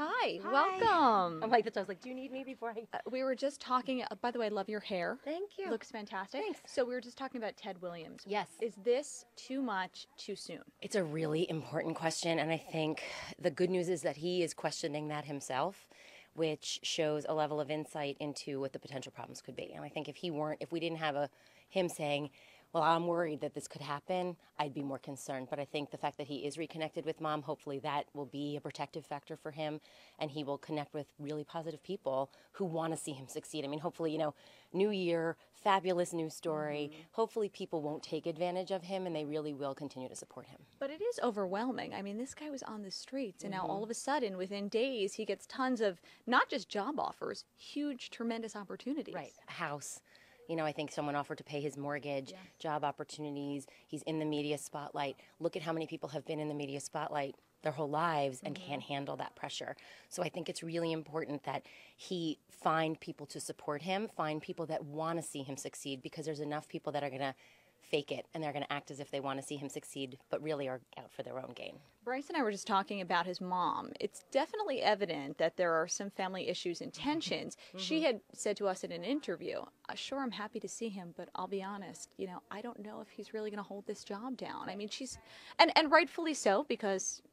Hi, Hi. welcome. I'm like this. I was like, do you need me before I... We were just talking, by the way, I love your hair. Thank you. Looks fantastic. Thanks. So we were just talking about Ted Williams. Yes. Is this too much too soon? It's a really important question, and I think the good news is that he is questioning that himself, which shows a level of insight into what the potential problems could be. And I think if we didn't have him saying, well, I'm worried that this could happen, I'd be more concerned. But I think the fact that he is reconnected with Mom, hopefully that will be a protective factor for him, and he will connect with really positive people who want to see him succeed. I mean, hopefully, new year, fabulous news story. Mm-hmm. Hopefully people won't take advantage of him, and they really will continue to support him. But it is overwhelming. I mean, this guy was on the streets, and now all of a sudden, within days, he gets tons of not just job offers, huge, tremendous opportunities. Right, a house. I think someone offered to pay his mortgage, job opportunities. He's in the media spotlight. Look at how many people have been in the media spotlight their whole lives and can't handle that pressure. So I think it's really important that he find people to support him, find people that want to see him succeed, because there's enough people that are going to fake it and they're going to act as if they want to see him succeed, but really are out for their own gain. Bryce and I were just talking about his mom. It's definitely evident that there are some family issues and tensions. She had said to us in an interview, sure, I'm happy to see him, but I'll be honest, I don't know if he's really going to hold this job down. I mean, she's, and rightfully so, because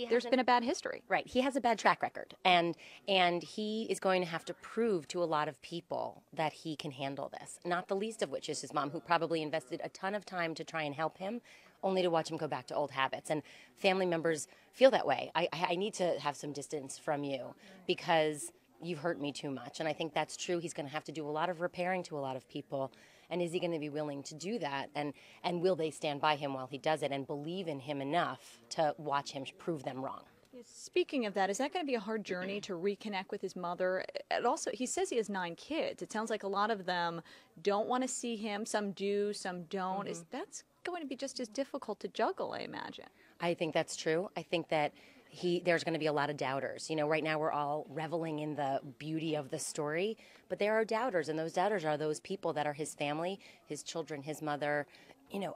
there's been a bad history. Right. He has a bad track record. And he is going to have to prove to a lot of people that he can handle this, not the least of which is his mom, who probably invested a ton of time to try and help him, only to watch him go back to old habits. And family members feel that way. I need to have some distance from you because you've hurt me too much. And I think that's true. He's going to have to do a lot of repairing to a lot of people. And is he going to be willing to do that? And will they stand by him while he does it and believe in him enough to watch him prove them wrong? Speaking of that, is that going to be a hard journey to reconnect with his mother? And also, he says he has 9 kids. It sounds like a lot of them don't want to see him. Some do, some don't. That's going to be just as difficult to juggle, I imagine. I think that's true. I think that there's going to be a lot of doubters. Right now we're all reveling in the beauty of the story, but there are doubters, and those doubters are those people that are his family, his children, his mother,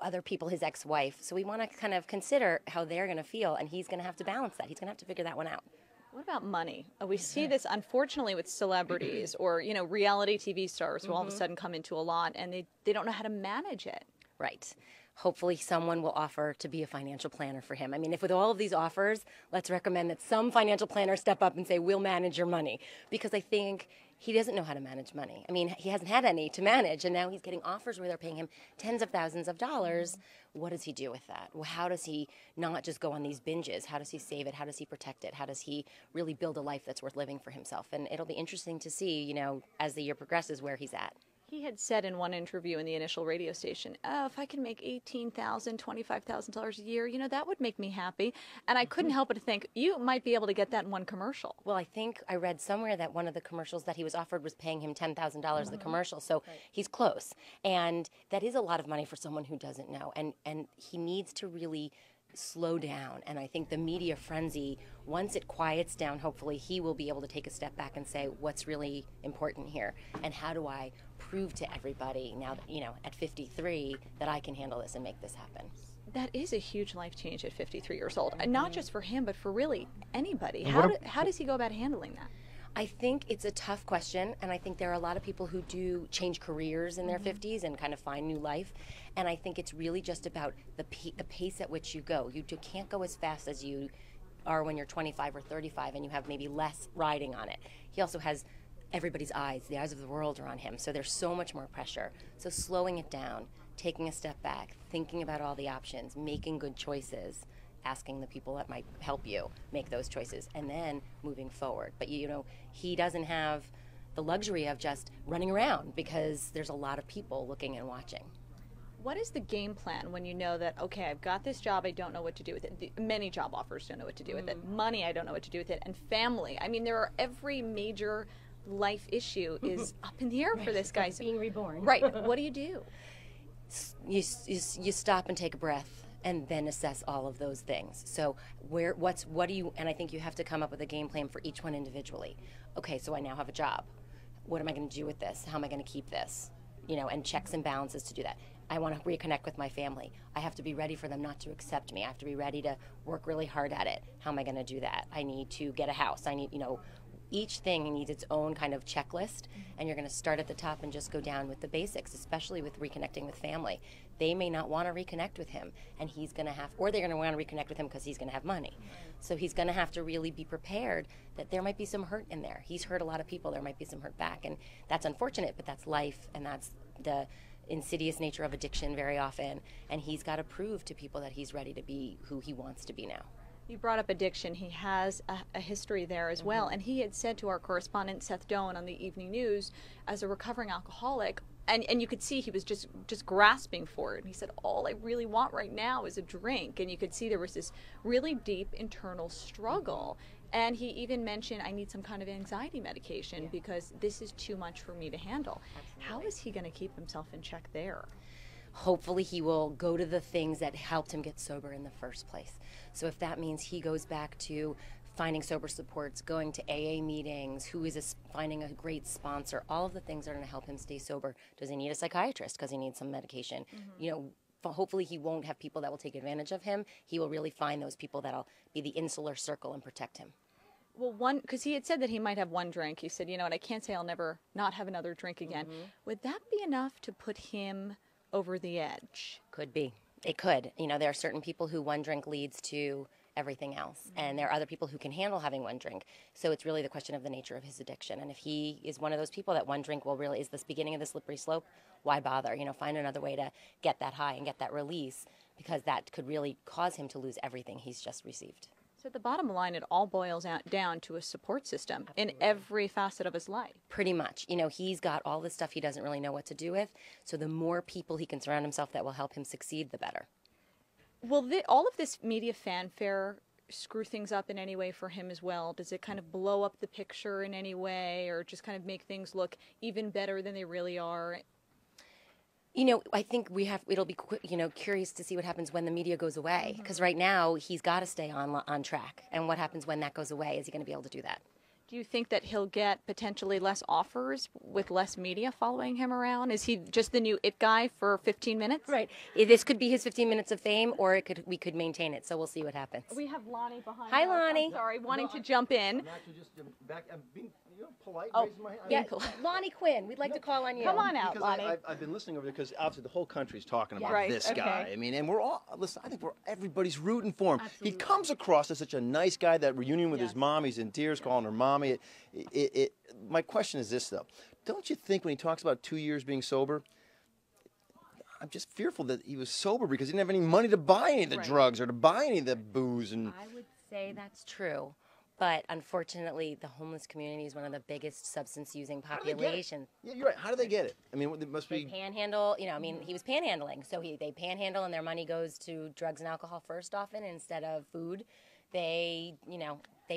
other people, his ex-wife. So we want to kind of consider how they're going to feel, and he's going to have to balance that. He's going to have to figure that one out. What about money? We see this, unfortunately, with celebrities or, reality TV stars who all of a sudden come into a lot, and they don't know how to manage it. Right. Hopefully someone will offer to be a financial planner for him. I mean, if with all of these offers, let's recommend that some financial planner step up and say, we'll manage your money. Because I think he doesn't know how to manage money. I mean, he hasn't had any to manage, and now he's getting offers where they're paying him tens of thousands of dollars. What does he do with that? Well, how does he not just go on these binges? How does he save it? How does he protect it? How does he really build a life that's worth living for himself? And it'll be interesting to see, as the year progresses, where he's at. He had said in one interview in the initial radio station, if I can make $18,000, $25,000 a year, that would make me happy. And I couldn't help but to think, you might be able to get that in one commercial. Well, I think I read somewhere that one of the commercials that he was offered was paying him $10,000 the commercial. So he's close. And that is a lot of money for someone who doesn't know. And he needs to really slow down. And I think the media frenzy, once it quiets down, hopefully he will be able to take a step back and say, what's really important here? And how do I prove to everybody now that, at 53 that I can handle this and make this happen? That is a huge life change at 53 years old. And not just for him, but for really anybody. How does he go about handling that? I think it's a tough question, and I think there are a lot of people who do change careers in their 50s and kind of find new life. And I think it's really just about the pace at which you go. You can't go as fast as you are when you're 25 or 35 and you have maybe less riding on it. He also has everybody's eyes, the eyes of the world are on him, so there's so much more pressure. So slowing it down, taking a step back, thinking about all the options, making good choices, asking the people that might help you make those choices, and then moving forward. But he doesn't have the luxury of just running around because there's a lot of people looking and watching. What is the game plan when you know that, okay, I've got this job, I don't know what to do with it. Many job offers don't know what to do with it. Money, I don't know what to do with it. And family. I mean, every major life issue is up in the air for this guy. Being reborn. Right. What do you do? You stop and take a breath and then assess all of those things. So and I think you have to come up with a game plan for each one individually. Okay, so I now have a job. What am I going to do with this? How am I going to keep this? And checks and balances to do that. I want to reconnect with my family. I have to be ready for them not to accept me. I have to be ready to work really hard at it. How am I going to do that? I need to get a house. I need, each thing needs its own kind of checklist, and you're going to start at the top and just go down with the basics, especially with reconnecting with family. They may not want to reconnect with him, and he's going to have, or they're going to want to reconnect with him because he's going to have money. So he's going to have to really be prepared that there might be some hurt in there. He's hurt a lot of people. There might be some hurt back, and that's unfortunate, but that's life, and that's the insidious nature of addiction very often, and he's got to prove to people that he's ready to be who he wants to be now. You brought up addiction. He has a history there as well. And he had said to our correspondent, Seth Doan, on the Evening News, as a recovering alcoholic, and you could see he was just grasping for it. And he said, all I really want right now is a drink. And you could see there was this really deep internal struggle. And he even mentioned, I need some kind of anxiety medication because this is too much for me to handle. Absolutely. How is he going to keep himself in check there? Hopefully he will go to the things that helped him get sober in the first place. So if that means he goes back to finding sober supports, going to AA meetings, finding a great sponsor, all of the things that are going to help him stay sober. Does he need a psychiatrist because he needs some medication? Hopefully he won't have people that will take advantage of him. He will really find those people that'll be the insular circle and protect him. Well, because he had said that he might have one drink. He said, I can't say I'll never not have another drink again. Would that be enough to put him over the edge? Could be. It could. There are certain people who one drink leads to everything else, and there are other people who can handle having one drink. So it's really the question of the nature of his addiction. And if he is one of those people that one drink is this beginning of the slippery slope, why bother? Find another way to get that high and get that release, because that could really cause him to lose everything he's just received. So at the bottom line, it all boils down to a support system in every facet of his life. Pretty much. He's got all this stuff he doesn't really know what to do with. So the more people he can surround himself that will help him succeed, the better. Will all of this media fanfare screw things up in any way for him as well? Does it kind of blow up the picture in any way, or just kind of make things look even better than they really are? I think it'll be, curious to see what happens when the media goes away. Because right now, he's got to stay on track. And what happens when that goes away? Is he going to be able to do that? Do you think that he'll get potentially less offers with less media following him around? Is he just the new it guy for 15 minutes? Right. This could be his 15 minutes of fame, or we could maintain it. So we'll see what happens. We have Lonnie behind us. Hi, Lonnie. I'm sorry, wanting to jump in. I'm actually just back. I'm being polite, Oh, raising my hand. Yeah, Lonnie Quinn. We'd like to call on you. Come on out, Because Lonnie. I've been listening over there because obviously the whole country's talking about Right, this okay. guy. I mean, and we're all, listen, I think everybody's rooting for him. Absolutely. He comes across as such a nice guy. That reunion with his mom, he's in tears calling her mommy. My question is this, though. Don't you think when he talks about 2 years being sober, I'm just fearful that he was sober because he didn't have any money to buy any of the drugs or to buy any of the booze. And I would say that's true. But unfortunately, the homeless community is one of the biggest substance-using populations. Yeah, you're right. How do they get it? I mean, it must They be... panhandle, he was panhandling. So they panhandle and their money goes to drugs and alcohol first often instead of food. They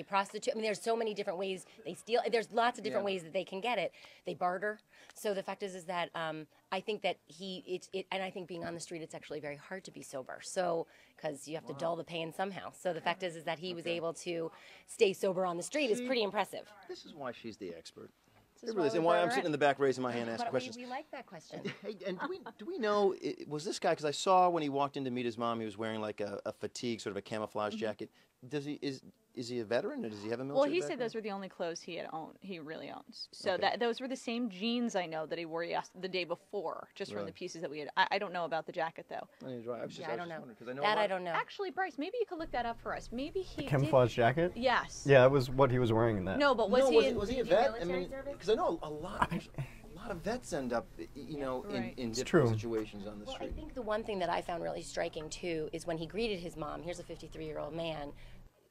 prostitute. I mean, there's so many different ways they steal. There's lots of different ways that they can get it. They barter. So the fact is that I think that and I think being on the street, it's actually very hard to be sober. So, because you have to dull the pain somehow. So the fact is that he was able to stay sober on the street is pretty impressive. This is why she's the expert. It really is, and why I'm sitting in the back raising my hand asking questions. We like that question. Hey, and do we know, was this guy, because I saw when he walked in to meet his mom, he was wearing like a fatigue, sort of a camouflage jacket. Is he a veteran, or does he have a military Well, he background? said those were the only clothes he really owns. So that those were the same jeans I know that he wore the day before, just from the pieces that we had. I don't know about the jacket, though. I don't know. I I don't know. Actually, Bryce, maybe you could look that up for us. Maybe he Camouflage jacket? Yes. Yeah, that was what he was wearing in that. No, but was he a vet? I mean, because I know a lot of vets end up, in different situations on the street. I think the one thing that I found really striking too is when he greeted his mom. Here's a 53-year-old man.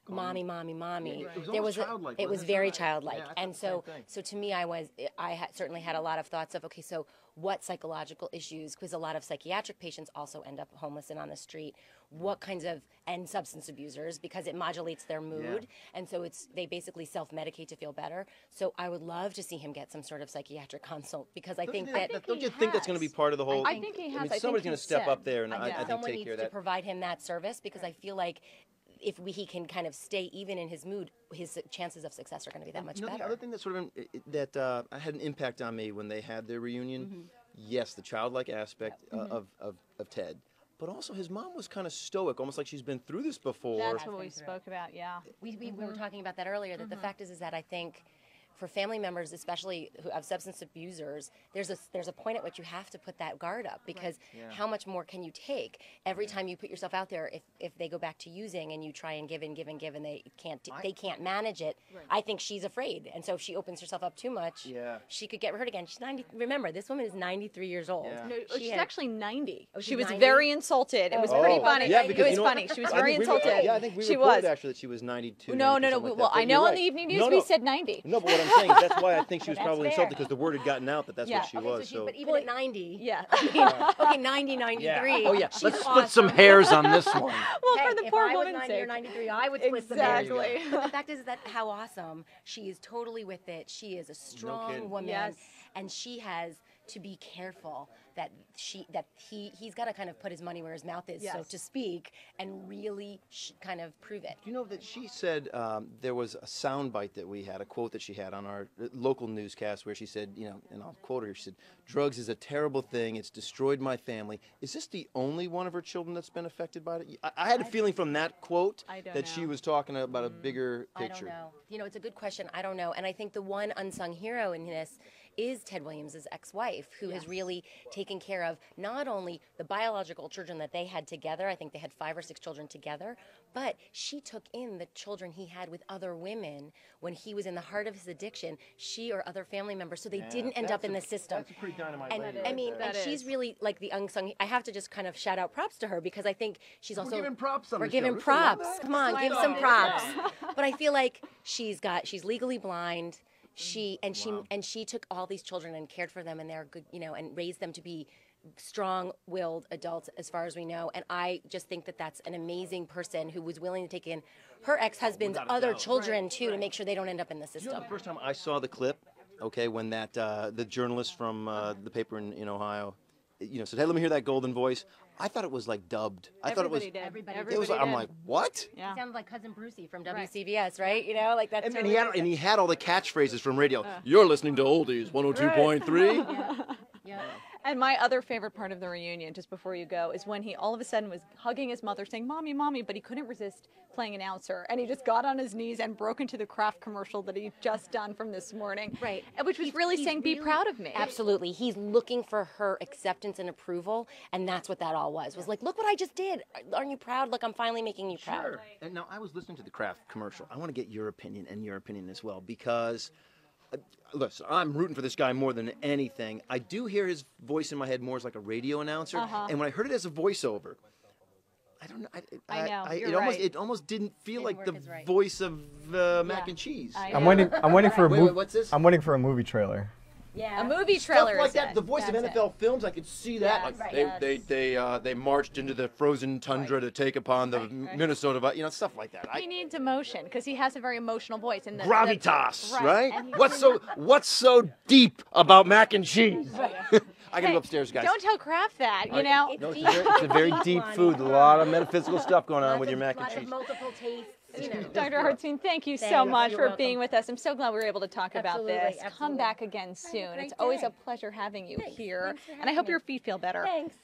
Mommy, mommy, mommy. Yeah, it was childlike. It was Wasn't it? very Right. childlike, Yeah, and so to me, I certainly had a lot of thoughts of, okay, so what psychological issues? Because a lot of psychiatric patients also end up homeless and on the street. What kinds of and substance abusers, because it modulates their mood, and so they basically self-medicate to feel better. So I would love to see him get some sort of psychiatric consult, because I think that Don't you think that's going to be part of the whole? I think he has. I mean, somebody's going to step up there and I think someone take needs care of to that. provide him that service, because I feel like if he can kind of stay even in his mood, his chances of success are going to be that much better. The other thing that sort of that had an impact on me when they had their reunion, yes, the childlike aspect of Ted, but also his mom was kind of stoic, almost like she's been through this before. That's what we spoke about, yeah. We were talking about that earlier, that the fact is that I think for family members, especially who have substance abusers, there's a point at which you have to put that guard up, because how much more can you take? Every time you put yourself out there, if they go back to using and you try and give and give and give and they can't manage it, I think she's afraid. And so if she opens herself up too much, she could get hurt again. She's 90. Remember, this woman is 93 years old. Yeah. No, she's actually 90. Oh, She was 90? very insulted. It was pretty funny. Yeah, It because, was funny. She was very insulted. I think we she reported was. actually that she was 92. No. 93, something like Well, that. I But know you're on right. the evening news No, we no. said 90. No, but what I'm saying is that's why I think she was That's probably fair. insulted, because the word had gotten out that that's what she was. But even at 90. Yeah. Okay, 90, 93. Oh yeah. She's Let's awesome. split some hairs on this one. Well, Hey, for the if poor I was woman's 90 or sake. 93, I would split some hairs. Exactly. But the fact is that how awesome. She is totally with it. She is a strong kidding. woman. Yes. And she has to be careful that he's got to kind of put his money where his mouth is, so Yes. to speak, and really kind of prove it. You know that she said there was a soundbite that we had, a quote that she had on our local newscast where she said, you know, and I'll quote her, she said, "Drugs is a terrible thing. It's destroyed my family." Is this the only one of her children that's been affected by it? I had a feeling from that quote that she was talking about a bigger picture. I don't know. You know, it's a good question. I don't know. And I think the one unsung hero in this is Ted Williams' ex-wife, who has really taken care of not only the biological children that they had together, I think they had 5 or 6 children together, but she took in the children he had with other women when he was in the heart of his addiction, she or other family members, so they didn't end up in the system. That's a pretty dynamite And lady I right mean, there. and she's really like the unsung. I have to just kind of shout out props to her, because I think she's also giving props on we're the show. giving Don't you love props. that? Come on, give some props. But I feel like she's legally blind. She took all these children and cared for them, and they're good, you know, and raised them to be strong-willed adults, as far as we know. And I just think that that's an amazing person who was willing to take in her ex-husband's other children too, to make sure they don't end up in the You know, system. the first time I saw the clip, okay, when that the journalist from the paper in Ohio, you know, said, "Hey, let me hear that golden voice." I thought it was like dubbed. I thought it was. Everybody It was. I'm like, what? Yeah. He sounded like Cousin Brucey from WCBS, right? You know, like that's. And he had all the catchphrases from radio. You're listening to Oldies 102.3. Yeah. And my other favorite part of the reunion, just before you go, is when he all of a sudden was hugging his mother, saying, "Mommy, Mommy," but he couldn't resist playing announcer. And he just got on his knees and broke into the Kraft commercial that he'd just done from this morning. Right. Which was really saying, "Be proud of me." Absolutely. He's looking for her acceptance and approval, and that's what that all was. Was like, look what I just did. Aren't you proud? Look, I'm finally making you proud. Sure. And now I was listening to the Kraft commercial. I want to get your opinion and your opinion as well, because listen, I'm rooting for this guy more than anything. I do hear his voice in my head more as like a radio announcer, and when I heard it as a voiceover, I don't know. I know. It almost didn't feel like the work as right. voice of mac and cheese. I'm waiting for a movie. What's this? I'm waiting for a movie trailer. Yeah. A movie trailer Stuff like is that. it. The voice of That's NFL films, I could see that. Yes, Like right. they marched into the frozen tundra to take upon the Minnesota, you know, stuff like that. He needs emotion because he has a very emotional voice. And Gravitas, right? And What's so deep about mac and cheese? I gotta go upstairs, guys. Don't tell Kraft that, you know. No, it's a very deep food. A lot of metaphysical stuff going on with your mac and cheese. Multiple tastes. You know. Dr. Hartstein, thank you so Thanks. much You're for being with us. I'm so glad we were able to talk about Absolutely, this. Come absolutely. back again soon. great It's always day. a pleasure having you here. Thanks for And I hope having your me. feet feel better. Thanks.